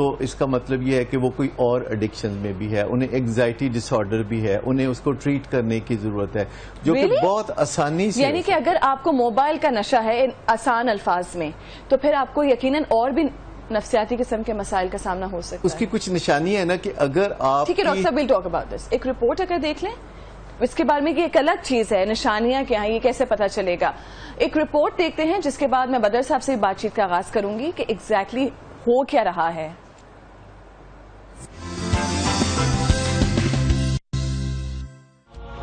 تو اس کا مطلب یہ ہے کہ وہ کوئی اور ایڈکشن میں بھی ہے, انہیں اینگزائٹی ڈس آرڈر بھی ہے, انہیں اس کو ٹریٹ کرنے کی ضرورت ہے, جو کہ بہت آسانی سے. یعنی کہ اگر آپ کو موبائل کا نشہ ہے آسان الفاظ میں, تو پھر آپ کو یقیناً اور بھی نفسیاتی قسم کے مسائل کا سامنا ہو سکتا ہے. اس کی کچھ نشانی ہے نا کہ اگر آپ, ٹھیک ہے ڈاکٹر صاحب, ویل ٹاک اباؤٹ دس. ایک رپورٹ اگر دیکھ لیں اس کے بارے میں کہ ایک الگ چیز ہے, نشانیاں کیا ہیں, یہ کیسے پتا چلے گا. ایک رپورٹ دیکھتے ہیں, جس کے بعد میں بدر صاحب سے بات چیت کا آغاز کروں گی کہ ایگزیکٹلی ہو کیا رہا ہے.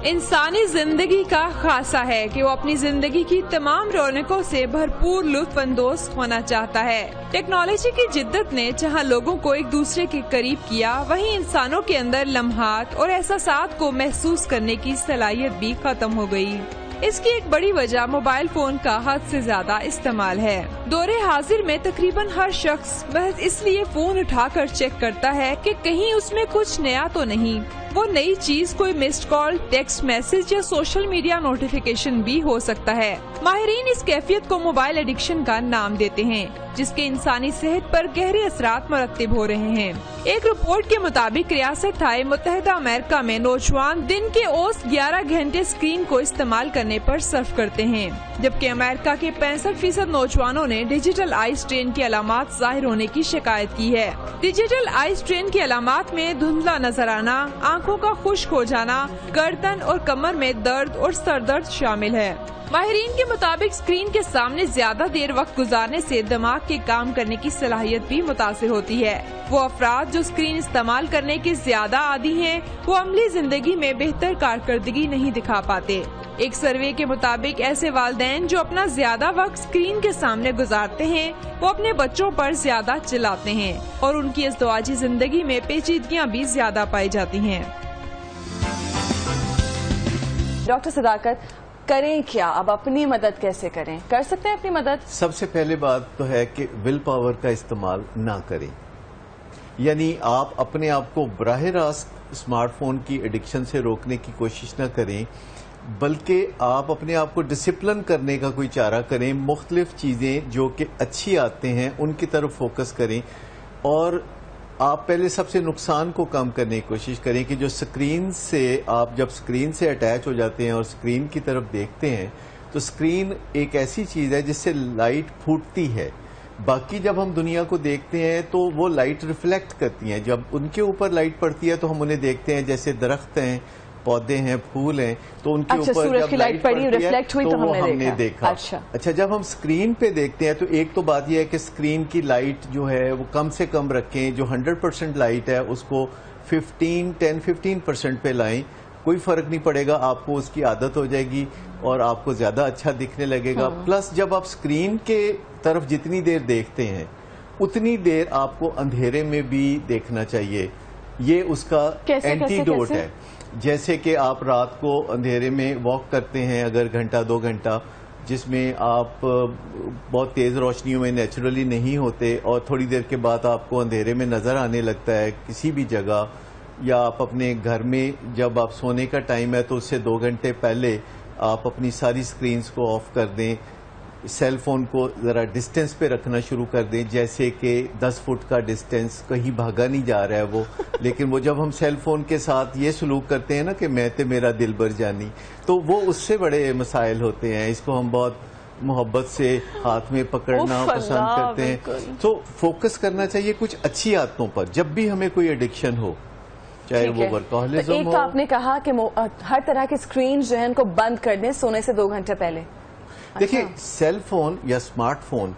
انسانی زندگی کا خاصہ ہے کہ وہ اپنی زندگی کی تمام رونقوں سے بھرپور لطف اندوز ہونا چاہتا ہے. ٹیکنالوجی کی جدت نے جہاں لوگوں کو ایک دوسرے کے قریب کیا, وہیں انسانوں کے اندر لمحات اور احساسات کو محسوس کرنے کی صلاحیت بھی ختم ہو گئی. اس کی ایک بڑی وجہ موبائل فون کا حد سے زیادہ استعمال ہے. دور حاضر میں تقریباً ہر شخص محض اس لیے فون اٹھا کر چیک کرتا ہے کہ کہیں اس میں کچھ نیا تو نہیں. وہ نئی چیز کوئی مسڈ کال, ٹیکسٹ میسج یا سوشل میڈیا نوٹیفیکیشن بھی ہو سکتا ہے. ماہرین اس کیفیت کو موبائل ایڈکشن کا نام دیتے ہیں, جس کے انسانی صحت پر گہرے اثرات مرتب ہو رہے ہیں. ایک رپورٹ کے مطابق ریاستہائے متحدہ امریکہ میں نوجوان دن کے اوسط 11 گھنٹے اسکرین کو استعمال کرنے پر صرف کرتے ہیں, جبکہ امریکہ کے 65% نوجوانوں نے ڈیجیٹل آئی اسٹرین کی علامات ظاہر ہونے کی شکایت کی ہے. ڈیجیٹل آئی اسٹرین کی علامات میں دھندلا نظر آنا, آنکھوں کا خشک ہو جانا, گردن اور کمر میں درد اور سر درد شامل ہے. ماہرین کے مطابق اسکرین کے سامنے زیادہ دیر وقت گزارنے سے دماغ کے کام کرنے کی صلاحیت بھی متاثر ہوتی ہے. وہ افراد جو اسکرین استعمال کرنے کے زیادہ عادی ہیں, وہ عملی زندگی میں بہتر کارکردگی نہیں دکھا پاتے. ایک سروے کے مطابق ایسے والدین جو اپنا زیادہ وقت اسکرین کے سامنے گزارتے ہیں, وہ اپنے بچوں پر زیادہ چلاتے ہیں, اور ان کی ازدواجی زندگی میں پیچیدگیاں بھی زیادہ پائی جاتی ہیں. ڈاکٹر صداقت, کریں کیا اب, اپنی مدد کیسے کریں, کر سکتے ہیں اپنی مدد؟ سب سے پہلے بات تو ہے کہ ول پاور کا استعمال نہ کریں. یعنی آپ اپنے آپ کو براہ راست اسمارٹ فون کی ایڈکشن سے روکنے کی کوشش نہ کریں, بلکہ آپ اپنے آپ کو ڈسپلن کرنے کا کوئی چارہ کریں. مختلف چیزیں جو کہ اچھی آتے ہیں ان کی طرف فوکس کریں, اور آپ پہلے سب سے نقصان کو کم کرنے کی کوشش کریں کہ جو سکرین سے, آپ جب سکرین سے اٹیچ ہو جاتے ہیں اور سکرین کی طرف دیکھتے ہیں, تو سکرین ایک ایسی چیز ہے جس سے لائٹ پھوٹتی ہے. باقی جب ہم دنیا کو دیکھتے ہیں تو وہ لائٹ ریفلیکٹ کرتی ہیں. جب ان کے اوپر لائٹ پڑتی ہے تو ہم انہیں دیکھتے ہیں, جیسے درخت ہیں, پودے ہیں, پھول ہیں, تو ان کے اوپر جب لائٹ پڑتی ہے تو وہ ہم نے دیکھا. اچھا, جب ہم سکرین پہ دیکھتے ہیں تو ایک تو بات یہ ہے کہ سکرین کی لائٹ جو ہے وہ کم سے کم رکھیں. جو 100% لائٹ ہے اس کو 10-15% پہ لائیں. کوئی فرق نہیں پڑے گا, آپ کو اس کی عادت ہو جائے گی اور آپ کو زیادہ اچھا دکھنے لگے گا. پلس جب آپ سکرین کے طرف جتنی دیر دیکھتے ہیں اتنی دیر آپ کو اندھیرے میں بھی دیکھنا چاہیے. یہ اس کا اینٹی ڈوٹ ہے. جیسے کہ آپ رات کو اندھیرے میں واک کرتے ہیں اگر گھنٹہ 2 گھنٹہ, جس میں آپ بہت تیز روشنیوں میں نیچرلی نہیں ہوتے, اور تھوڑی دیر کے بعد آپ کو اندھیرے میں نظر آنے لگتا ہے کسی بھی جگہ, یا آپ اپنے گھر میں جب آپ سونے کا ٹائم ہے تو اس سے 2 گھنٹے پہلے آپ اپنی ساری سکرینز کو آف کر دیں. سیل فون کو ذرا ڈسٹینس پہ رکھنا شروع کر دیں, جیسے کہ 10 فٹ کا ڈسٹینس, کہیں بھاگا نہیں جا رہا ہے وہ. لیکن وہ جب ہم سیل فون کے ساتھ یہ سلوک کرتے ہیں نا کہ میں تے میرا دل بر جانی, تو وہ اس سے بڑے مسائل ہوتے ہیں. اس کو ہم بہت محبت سے ہاتھ میں پکڑنا پسند کرتے ہیں. تو فوکس کرنا چاہیے کچھ اچھی عادتوں پر جب بھی ہمیں کوئی ایڈکشن ہو, چاہے وہ ورکہولزم ہو. ایک تو آپ نے کہا کہ ہر طرح کی سکرین جو ہے ان کو بند کر دیں سونے سے 2 گھنٹے پہلے. دیکھیں, سیل فون یا اسمارٹ فون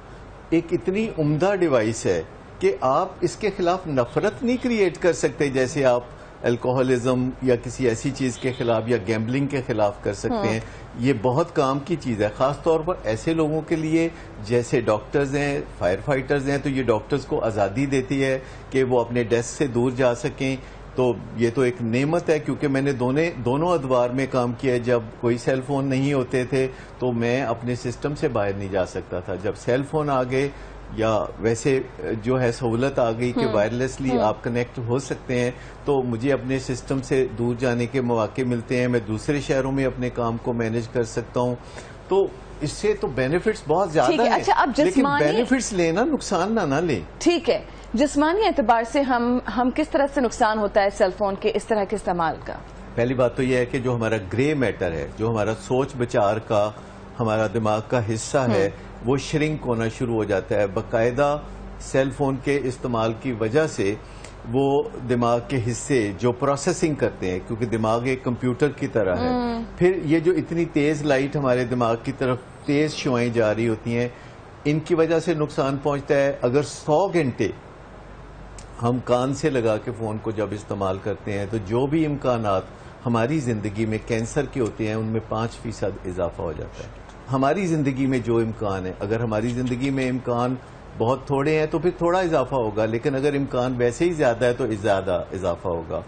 ایک اتنی عمدہ ڈیوائس ہے کہ آپ اس کے خلاف نفرت نہیں کریٹ کر سکتے جیسے آپ الکوہولزم یا کسی ایسی چیز کے خلاف یا گیمبلنگ کے خلاف کر سکتے ہیں. یہ بہت کام کی چیز ہے, خاص طور پر ایسے لوگوں کے لیے جیسے ڈاکٹرز ہیں, فائر فائٹرز ہیں. تو یہ ڈاکٹرز کو آزادی دیتی ہے کہ وہ اپنے ڈیسک سے دور جا سکیں. تو یہ تو ایک نعمت ہے, کیونکہ میں نے دونوں ادوار میں کام کیا ہے. جب کوئی سیل فون نہیں ہوتے تھے تو میں اپنے سسٹم سے باہر نہیں جا سکتا تھا. جب سیل فون آ گئے یا ویسے جو ہے سہولت آ گئی کہ وائرلیسلی آپ کنیکٹ ہو سکتے ہیں, تو مجھے اپنے سسٹم سے دور جانے کے مواقع ملتے ہیں. میں دوسرے شہروں میں اپنے کام کو مینج کر سکتا ہوں. تو اس سے تو بینیفٹس بہت زیادہ ہیں, لیکن بینیفٹس لینا, نقصان نہ لیں. ٹھیک ہے, جسمانی اعتبار سے ہم کس طرح سے نقصان ہوتا ہے سیل فون کے اس طرح کے استعمال کا؟ پہلی بات تو یہ ہے کہ جو ہمارا گرے میٹر ہے، جو ہمارا سوچ بچار کا ہمارا دماغ کا حصہ ہے، وہ شرنک ہونا شروع ہو جاتا ہے. باقاعدہ سیل فون کے استعمال کی وجہ سے وہ دماغ کے حصے جو پروسیسنگ کرتے ہیں، کیونکہ دماغ ایک کمپیوٹر کی طرح ہے، پھر یہ جو اتنی تیز لائٹ ہمارے دماغ کی طرف تیز شعائیں جاری ہوتی ہیں، ان کی وجہ سے نقصان پہنچتا ہے. اگر 100 گھنٹے ہم کان سے لگا کے فون کو جب استعمال کرتے ہیں تو جو بھی امکانات ہماری زندگی میں کینسر کے ہوتے ہیں ان میں 5% اضافہ ہو جاتا ہے. ہماری زندگی میں جو امکان ہے، اگر ہماری زندگی میں امکان بہت تھوڑے ہیں تو پھر تھوڑا اضافہ ہوگا، لیکن اگر امکان ویسے ہی زیادہ ہے تو زیادہ اضافہ ہوگا.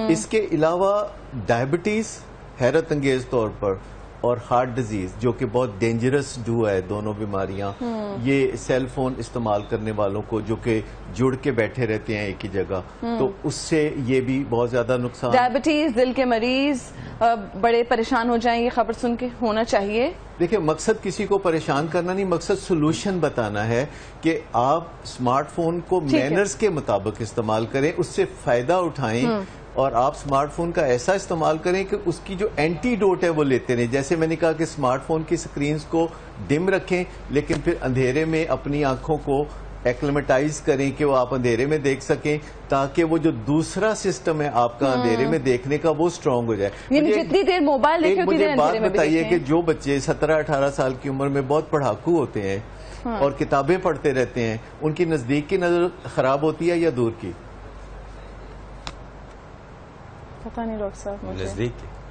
اس کے علاوہ ڈائبٹیز حیرت انگیز طور پر اور ہارٹ ڈیزیز جو کہ بہت ڈینجرس ڈو ہے، دونوں بیماریاں یہ سیل فون استعمال کرنے والوں کو جو کہ جڑ کے بیٹھے رہتے ہیں ایک ہی جگہ، تو اس سے یہ بھی بہت زیادہ نقصان. ڈائبٹیز، دل کے مریض بڑے پریشان ہو جائیں یہ خبر سن کے. ہونا چاہیے دیکھیں مقصد کسی کو پریشان کرنا نہیں، مقصد سولوشن بتانا ہے کہ آپ اسمارٹ فون کو مینرز کے مطابق استعمال کریں، اس سے فائدہ اٹھائیں، اور آپ اسمارٹ فون کا ایسا استعمال کریں کہ اس کی جو اینٹی ڈوٹ ہے وہ لیتے رہیں. جیسے میں نے کہا کہ اسمارٹ فون کی سکرینز کو ڈم رکھیں، لیکن پھر اندھیرے میں اپنی آنکھوں کو ایکلیمیٹائز کریں کہ وہ آپ اندھیرے میں دیکھ سکیں، تاکہ وہ جو دوسرا سسٹم ہے آپ کا اندھیرے میں دیکھنے کا وہ اسٹرانگ ہو جائے. جتنی دیر موبائل دیکھیں مجھے بات بتائیے کہ جو بچے 17-18 سال کی عمر میں بہت پڑھاکو ہوتے ہیں اور کتابیں پڑھتے رہتے ہیں، ان کی نزدیک کی نظر خراب ہوتی ہے یا دور کی؟ پتہ نہیں ڈاکٹر صاحب،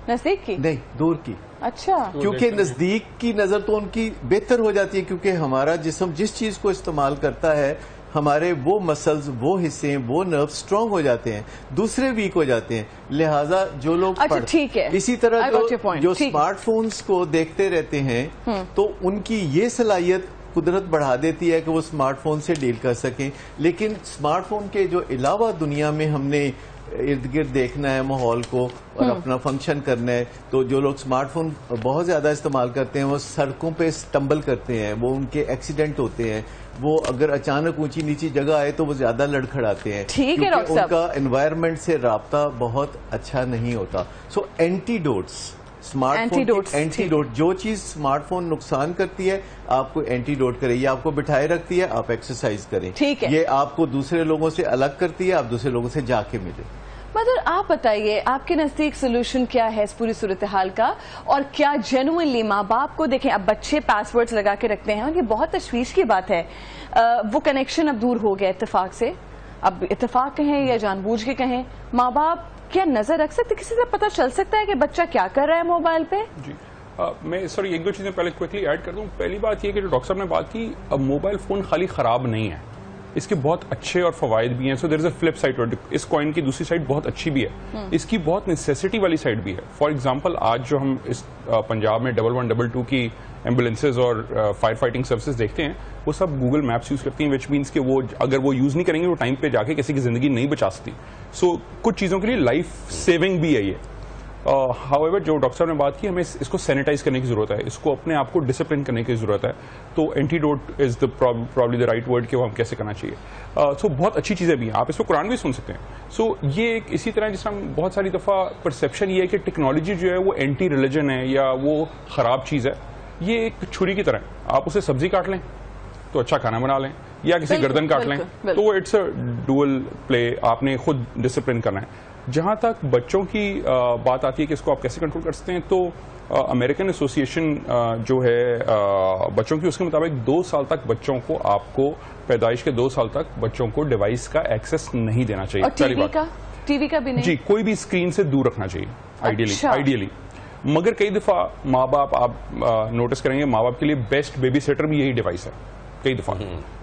نزدیک کی نہیں، دور کی. اچھا، کیونکہ نزدیک کی نظر تو ان کی بہتر ہو جاتی ہے، کیونکہ ہمارا جسم جس چیز کو استعمال کرتا ہے ہمارے وہ مسلز، وہ حصے، وہ نرو اسٹرانگ ہو جاتے ہیں، دوسرے ویک ہو جاتے ہیں. لہٰذا جو لوگ اسی طرح جو اسمارٹ فونز کو دیکھتے رہتے ہیں تو ان کی یہ صلاحیت قدرت بڑھا دیتی ہے کہ وہ اسمارٹ فون سے ڈیل کر سکیں. لیکن اسمارٹ فون کے جو علاوہ دنیا میں ہم نے ارد گرد دیکھنا ہے ماحول کو اور اپنا فنکشن کرنا ہے، تو جو لوگ اسمارٹ فون بہت زیادہ استعمال کرتے ہیں وہ سڑکوں پہ سٹمبل کرتے ہیں، وہ ان کے ایکسیڈنٹ ہوتے ہیں، وہ اگر اچانک اونچی نیچی جگہ آئے تو وہ زیادہ لڑکھڑاتے ہیں کیونکہ ان کا انوائرمنٹ سے رابطہ بہت اچھا نہیں ہوتا. So antidotes, smart phone antidote, جو چیز اسمارٹ فون نقصان کرتی ہے آپ کو اینٹی ڈوٹ کرے. یہ آپ کو بٹھائے رکھتی ہے، آپ ایکسرسائز کریں. یہ آپ کو دوسرے لوگوں سے الگ کرتی ہے، آپ دوسرے لوگوں سے جا کے ملیں. مگر آپ بتائیے آپ کے نزدیک سولوشن کیا ہے اس پوری صورتحال کا، اور کیا جینوئنلی ماں باپ کو دیکھیں اب بچے پاس ورڈز لگا کے رکھتے ہیں اور یہ بہت تشویش کی بات ہے، وہ کنیکشن اب دور ہو گیا اتفاق سے، اب اتفاق کہیں یا جان بوجھ کے کہیں، ماں باپ کیا نظر رکھ سکتے، کسی سے پتہ چل سکتا ہے کہ بچہ کیا کر رہا ہے موبائل پہ؟ جی میں سوری ایک دو چیزیں پہلے کوئکلی ایڈ کر دوں. پہلی بات یہ کہ جو ڈاکٹر صاحب نے بات کی، اب موبائل فون خالی خراب نہیں ہے، اس کے بہت اچھے اور فوائد بھی ہیں. سو دیر از a flip side, us coin کی دوسری سائڈ بہت اچھی بھی ہے، اس کی بہت نیسیسٹی والی سائڈ بھی ہے. فار ایگزامپل آج جو ہم اس پنجاب میں 1112 کی ایمبولینسز اور فائر فائٹنگ سروسز دیکھتے ہیں وہ سب گوگل میپس یوز کرتی ہیں، وچ مینس کہ وہ اگر وہ یوز نہیں کریں گے وہ ٹائم پہ جا کے کسی کی زندگی نہیں بچا سکتی. سو کچھ چیزوں کے لیے لائف سیونگ بھی ہے یہ. ہاؤ ایور جو ڈاکٹر صاحب نے بات کی، ہمیں اس کو سینیٹائز کرنے کی ضرورت ہے، اس کو اپنے آپ کو ڈسپلن کرنے کی ضرورت ہے. تو antidote is probably the right word کہ وہ ہم کیسے کرنا چاہیے. سو بہت اچھی چیزیں بھی ہیں، آپ اس پہ قرآن بھی سن سکتے ہیں. سو یہ ایک اسی طرح جس طرح بہت ساری دفعہ پرسیپشن یہ ہے کہ ٹیکنالوجی جو ہے وہ اینٹی ریلیجن ہے یا وہ خراب چیز ہے. یہ ایک چھری کی طرح ہے، آپ اسے سبزی کاٹ لیں تو اچھا کھانا بنا لیں، یا کسی گردن کاٹ لیں تو اٹس اے ڈوئل پلے، آپ نے خود ڈسپلن کرنا ہے. جہاں تک بچوں کی بات آتی ہے کہ اس کو آپ کیسے کنٹرول کر سکتے ہیں، تو امریکن ایسوسیشن جو ہے بچوں کی، اس کے مطابق 2 سال تک بچوں کو، آپ کو پیدائش کے 2 سال تک بچوں کو ڈیوائس کا ایکسس نہیں دینا چاہیے. پہلی بات ٹی وی کا بھی نہیں، جی کوئی بھی اسکرین سے دور رکھنا چاہیے آئیڈیلی. مگر کئی دفعہ ماں باپ، آپ نوٹس کریں گے، ماں باپ کے لیے بیسٹ بیبی سیٹر بھی یہی ڈیوائس ہے. کئی دفعہ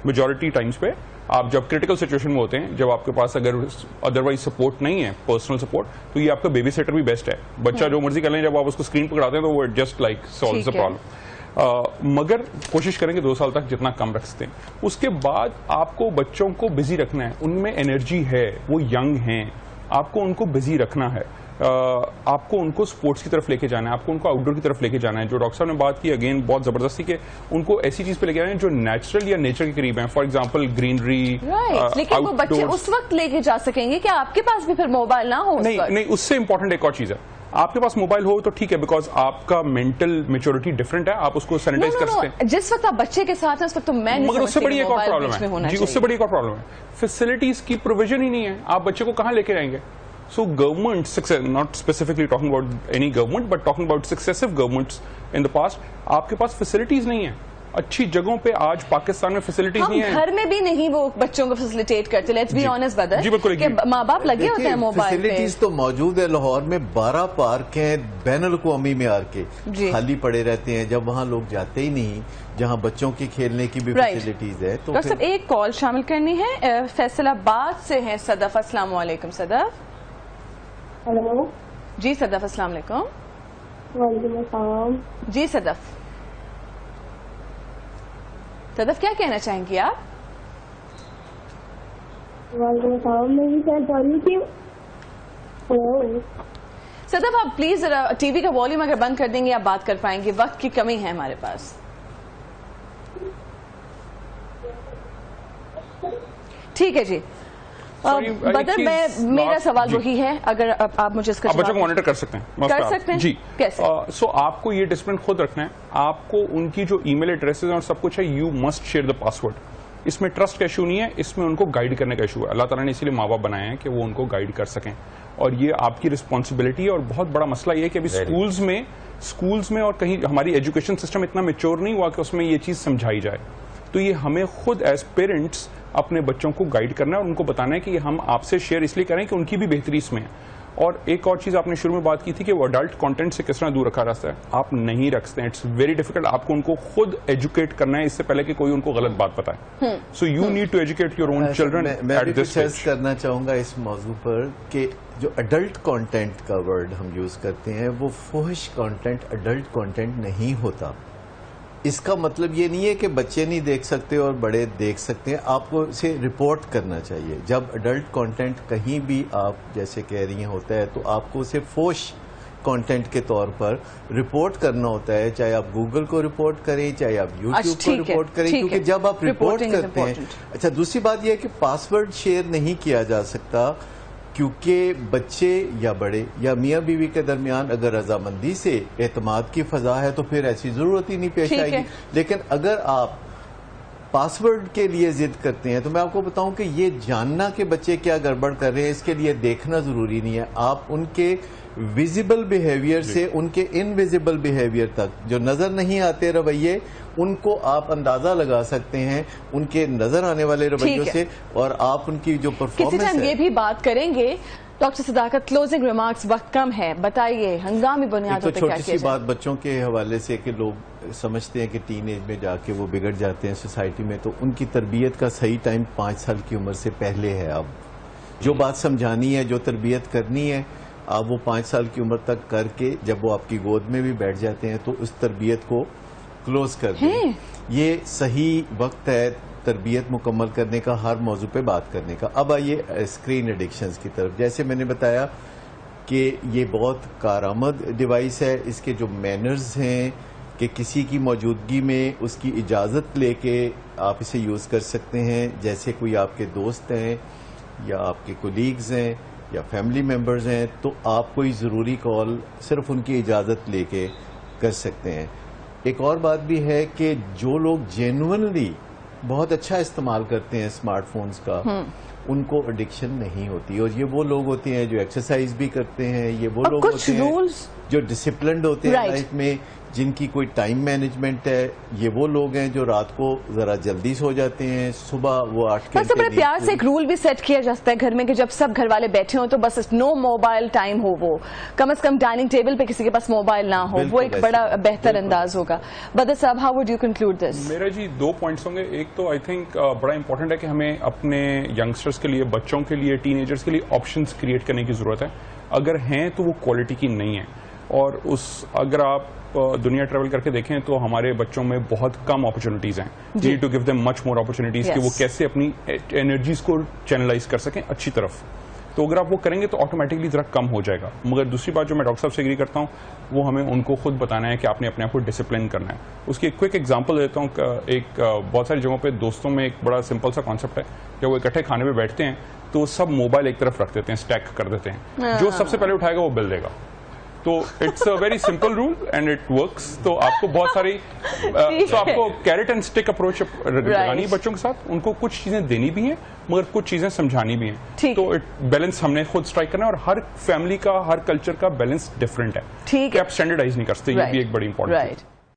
میجورٹی ٹائمز پہ آپ جب کرٹیکل سچویشن میں ہوتے ہیں، جب آپ کے پاس اگر ادروائز سپورٹ نہیں ہے، پرسنل سپورٹ، تو یہ آپ کا بیبی سیٹر بھی بیسٹ ہے. بچہ جو مرضی کر لیں، جب آپ اس کو اسکرین پکڑاتے ہیں تو وہ جسٹ لائک سالوز دا پرابلم. مگر کوشش کریں کہ 2 سال تک جتنا کم رکھ سکتے ہیں. اس کے بعد آپ کو بچوں کو بزی رکھنا ہے، ان میں انرجی ہے، وہ ینگ ہیں، آپ کو ان کو بزی رکھنا ہے, آپ کو ان کو اسپورٹس کی طرف لے کے جانا ہے, آپ کو ان کو آؤٹ ڈور کی طرف لے کے جانا ہے. جو ڈاکٹر صاحب نے بات کی اگین بہت زبردستی کہ ان کو ایسی چیز پہ لے کے جانا ہے جو نیچرل یا نیچر کے قریب ہیں, فار ایگزامپل گرینری. لیکن وہ بچے اس وقت لے کے جا سکیں گے کہ آپ کے پاس بھی پھر موبائل نہ ہو. نہیں, اس سے امپورٹنٹ ایک اور چیز ہے, آپ کے پاس موبائل ہو تو ٹھیک ہے, بیکاز آپ کا مینٹل میچورٹی ڈفرنٹ ہے, آپ اس کو سینیٹائز کر سکتے ہیں. جس وقت آپ بچے کے ساتھ ہیں اس وقت تو میں مگر اس سے بڑی ایک اور پرابلم ہے, جی اس سے بڑی ایک اور پرابلم ہے, فیسلٹیز کی پروویژن ہی نہیں ہے. آپ بچے کو کہاں لے کے جائیں گے؟ So government, not specifically talking about any government, but talking about successive governments in the past, آپ کے پاس فیسلٹیز نہیں ہیں اچھی جگہوں پہ. آج پاکستان میں فیسلٹیز نہیں ہیں, گھر میں بھی نہیں وہ بچوں کو فیسلیٹیٹ کرتے. لیٹس بی آنیسٹ بدر, جی بالکل, کہ ماں باپ لگے ہوتے ہیں موبائل پہ. فیسلٹیز تو موجود ہے, لاہور میں 12 پارک ہیں بین الاقوامی معیار کے, خالی پڑے رہتے ہیں جب وہاں لوگ جاتے ہی نہیں, جہاں بچوں کے کھیلنے کی بھی فیسلٹیز ہے. تو ڈاکٹر صاحب ایک کال شامل کرنی ہے, فیصل آباد سے ہیں صدف. السلام علیکم صدف. ہیلو. جی صدف السلام علیکم. وعلیکم السلام. جی صدف کیا کہنا چاہیں گی آپ؟ وعلیکم السلام. میں یہ کہنا چاہ رہی ہوں کہ صدف آپ پلیز ذرا ٹی وی کا والیوم اگر بند کر دیں گے آپ بات کر پائیں گے, وقت کی کمی ہے ہمارے پاس. ٹھیک ہے جی بدر, میرا سوال وہی ہے, اگر آپ مجھے اس کا بچوں کو مانیٹر کر سکتے ہیں جی کیسے؟ سو آپ کو یہ ڈسپلن خود رکھنا ہے, آپ کو ان کی جو ای میل ایڈریسز اور سب کچھ ہے, you must share the password. اس میں ٹرسٹ کا ایشو نہیں ہے, اس میں ان کو گائیڈ کرنے کا ایشو ہے. اللہ تعالیٰ نے اسی لیے ماں باپ بنائے ہیں کہ وہ ان کو گائیڈ کر سکیں, اور یہ آپ کی رسپانسبلٹی ہے. اور بہت بڑا مسئلہ یہ ہے کہ ابھی اسکولز میں اور کہیں ہماری ایجوکیشن سسٹم اتنا میچور نہیں ہوا کہ اس میں یہ چیز سمجھائی جائے. تو یہ ہمیں خود ایز پیرنٹس اپنے بچوں کو گائیڈ کرنا ہے اور ان کو بتانا ہے کہ ہم آپ سے شیئر اس لیے کریں کہ ان کی بھی بہتری اس میں ہے. اور ایک اور چیز آپ نے شروع میں بات کی تھی کہ وہ اڈلٹ کانٹینٹ سے کس طرح دور رکھا جاتا ہے, آپ نہیں رکھتے ہیں. It's very difficult. آپ کو ان کو خود ایجوکیٹ کرنا ہے اس سے پہلے کہ کوئی ان کو غلط بات بتائے. So you need to educate your own children. میں بھی ڈسکس کرنا چاہوں گا اس موضوع پر کہ جو اڈلٹ کانٹینٹ کا ورڈ ہم یوز کرتے ہیں وہ فحش کانٹینٹ اڈلٹ کانٹینٹ نہیں ہوتا. اس کا مطلب یہ نہیں ہے کہ بچے نہیں دیکھ سکتے اور بڑے دیکھ سکتے ہیں. آپ کو اسے رپورٹ کرنا چاہیے. جب اڈلٹ کانٹینٹ کہیں بھی آپ جیسے کہہ رہی ہیں ہوتا ہے تو آپ کو اسے فحش کانٹینٹ کے طور پر رپورٹ کرنا ہوتا ہے, چاہے آپ گوگل کو رپورٹ کریں, چاہے آپ یوٹیوب کو رپورٹ کریں, کیونکہ جب آپ رپورٹ کرتے ہیں. اچھا, دوسری بات یہ ہے کہ پاسورڈ شیئر نہیں کیا جا سکتا, کیونکہ بچے یا بڑے یا میاں بیوی کے درمیان اگر رضامندی سے اعتماد کی فضا ہے تو پھر ایسی ضرورت ہی نہیں پیش آئے گی. لیکن اگر آپ پاسورڈ کے لیے ضد کرتے ہیں تو میں آپ کو بتاؤں کہ یہ جاننا کہ بچے کیا گڑبڑ کر رہے ہیں اس کے لیے دیکھنا ضروری نہیں ہے. آپ ان کے ویزیبل بیہیویئر سے ان کے انویزیبل بیہیویئر تک جو نظر نہیں آتے رویے ان کو آپ اندازہ لگا سکتے ہیں ان کے نظر آنے والے رویوں سے, اور آپ ان کی جو پرفارمنس ہے. ہم یہ بھی بات کریں گے. ڈاکٹر صداقت, کلوزنگ ریمارکس, وقت کم ہے, بتائیے ہنگامی بنیادوں پہ کیا کیا جائے؟ چھوٹی سی بات بچوں کے حوالے سے کہ لوگ سمجھتے ہیں کہ ٹین ایج میں جا کے وہ بگڑ جاتے ہیں سوسائٹی میں, تو ان کی تربیت کا صحیح ٹائم 5 سال کی عمر سے پہلے ہے. اب جو بات سمجھانی ہے, جو تربیت کرنی ہے, آپ وہ 5 سال کی عمر تک کر کے جب وہ آپ کی گود میں بھی بیٹھ جاتے ہیں تو اس تربیت کو کلوز کر دیں. یہ صحیح وقت ہے تربیت مکمل کرنے کا, ہر موضوع پہ بات کرنے کا. اب آئیے اسکرین ایڈکشنز کی طرف. جیسے میں نے بتایا کہ یہ بہت کارآمد ڈیوائس ہے. اس کے جو مینرز ہیں کہ کسی کی موجودگی میں اس کی اجازت لے کے آپ اسے یوز کر سکتے ہیں. جیسے کوئی آپ کے دوست ہیں یا آپ کے کولیگز ہیں یا فیملی ممبرز ہیں تو آپ کوئی ضروری کال صرف ان کی اجازت لے کے کر سکتے ہیں. ایک اور بات بھی ہے کہ جو لوگ جینوئنلی بہت اچھا استعمال کرتے ہیں اسمارٹ فونز کا ان کو ایڈکشن نہیں ہوتی. اور یہ وہ لوگ ہوتے ہیں جو ایکسرسائز بھی کرتے ہیں, یہ وہ لوگ ہوتے ہیں جو ڈسپلنڈ ہوتے ہیں لائف میں, جن کی کوئی ٹائم مینجمنٹ ہے. یہ وہ لوگ ہیں جو رات کو ذرا جلدی سو جاتے ہیں, صبح وہ 8 گھنٹے. بڑے پیار سے ایک رول بھی سیٹ کیا جاتا ہے گھر میں کہ جب سب گھر والے بیٹھے ہوں تو بس نو موبائل ٹائم ہو, وہ کم از کم ڈائننگ ٹیبل پہ کسی کے پاس موبائل نہ ہو. وہ ایک بڑا بہتر انداز ہوگا. بدر صاحب, how would you conclude this? میرا جی 2 پوائنٹس ہوں گے. ایک تو آئی تھنک بڑا امپورٹنٹ ہے کہ ہمیں اپنے ینگسٹرز کے لیے, بچوں کے لیے, ٹین ایجرز کے لیے آپشنز کریٹ کرنے کی ضرورت ہے. اگر ہیں تو وہ کوالٹی کی نہیں ہے. اور اگر آپ دنیا ٹریول کر کے دیکھیں تو ہمارے بچوں میں بہت کم اپرچونیٹیز ہیں. We need to give them much more opportunities کہ وہ کیسے اپنی انرجیز کو چینلائز کر سکیں اچھی طرف. تو اگر آپ وہ کریں گے تو آٹومیٹکلی ذرا کم ہو جائے گا. مگر دوسری بات جو میں ڈاکٹر صاحب سے ایگری کرتا ہوں وہ ہمیں ان کو خود بتانا ہے کہ آپ نے اپنے آپ کو ڈسپلن کرنا ہے. اس کی ایک کوئک ایگزامپل دیتا ہوں. ایک بہت ساری جگہوں پہ دوستوں میں ایک بڑا سمپل سا کانسیپٹ ہے. جب وہ اکٹھے کھانے پہ بیٹھتے ہیں تو سب موبائل ایک طرف رکھ دیتے ہیں, اسٹیک کر دیتے ہیں. جو سب سے پہلے اٹھائے گا وہ بل دے گا. تو it's a very simple rule and it works. تو آپ کو بہت ساری آپ کو کیرٹ اینڈ اسٹک اپروچ لگانی بچوں کے ساتھ. ان کو کچھ چیزیں دینی بھی ہیں مگر کچھ چیزیں سمجھانی بھی ہیں. تو بیلنس ہم نے خود اسٹرائک کرنا ہے. اور ہر فیملی کا, ہر کلچر کا بیلنس ڈفرینٹ ہے. ٹھیک ہے, آپ اسٹینڈرڈائز نہیں کر سکتے. یہ بھی ایک بڑی امپورٹنٹ.